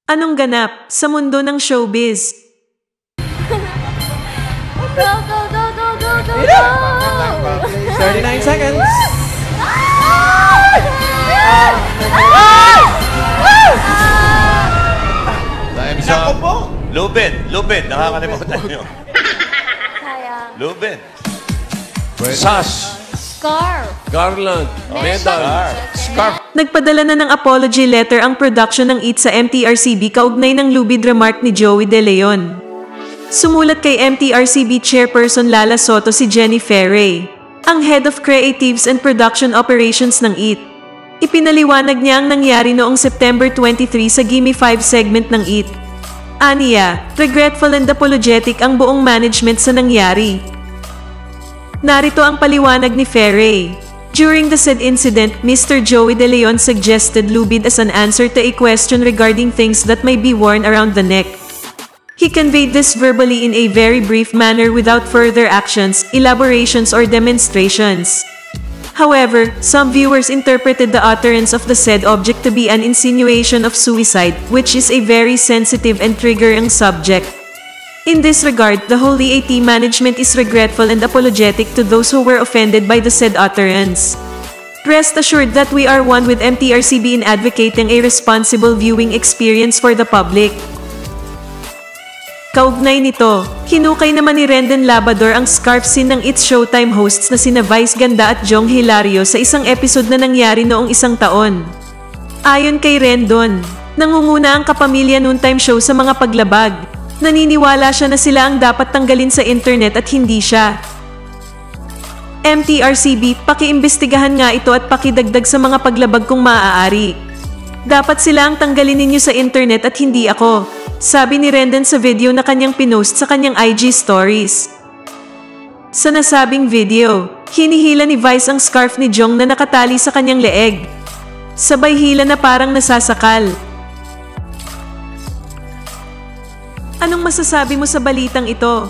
Anong ganap sa mundo ng showbiz? Go, go, go, go, go, go, go! 39 seconds. Time's up. Lubin, nakakalimutan nyo. Sayang. Lubin. Sash. Scarf. Garland. Medal. Scarf. Nagpadala na ng apology letter ang production ng EAT sa MTRCB kaugnay ng lubid remark ni Joey De Leon. Sumulat kay MTRCB Chairperson Lala Soto si Jenny Ferre, ang Head of Creatives and Production Operations ng EAT. Ipinaliwanag niya ang nangyari noong September 23 sa Gimme 5 segment ng EAT. Aniya, regretful and apologetic ang buong management sa nangyari. Narito ang paliwanag ni Ferre. During the said incident, Mr. Joey De Leon suggested lubid as an answer to a question regarding things that may be worn around the neck. He conveyed this verbally in a very brief manner without further actions, elaborations or demonstrations. However, some viewers interpreted the utterance of the said object to be an insinuation of suicide, which is a very sensitive and triggering subject. In this regard, the whole EAT management is regretful and apologetic to those who were offended by the said utterance. Rest assured that we are one with MTRCB in advocating a responsible viewing experience for the public. Kaugnay nito, hinukay naman ni Rendon Labrador ang scarf scene ng It's Showtime hosts na sina Vice Ganda at Jong Hilario sa isang episode na nangyari noong isang taon. Ayon kay Rendon, nangunguna ang kapamilya noontime show sa mga paglabag. Naniniwala siya na sila ang dapat tanggalin sa internet at hindi siya. MTRCB, pakiimbestigahan nga ito at pakidagdag sa mga paglabag kung maaari. Dapat sila ang tanggalin ninyo sa internet at hindi ako, sabi ni Rendon sa video na kanyang pinost sa kanyang IG stories. Sa nasabing video, hinihila ni Vice ang scarf ni Jong na nakatali sa kanyang leeg. Sabay hila na parang nasasakal. Anong masasabi mo sa balitang ito?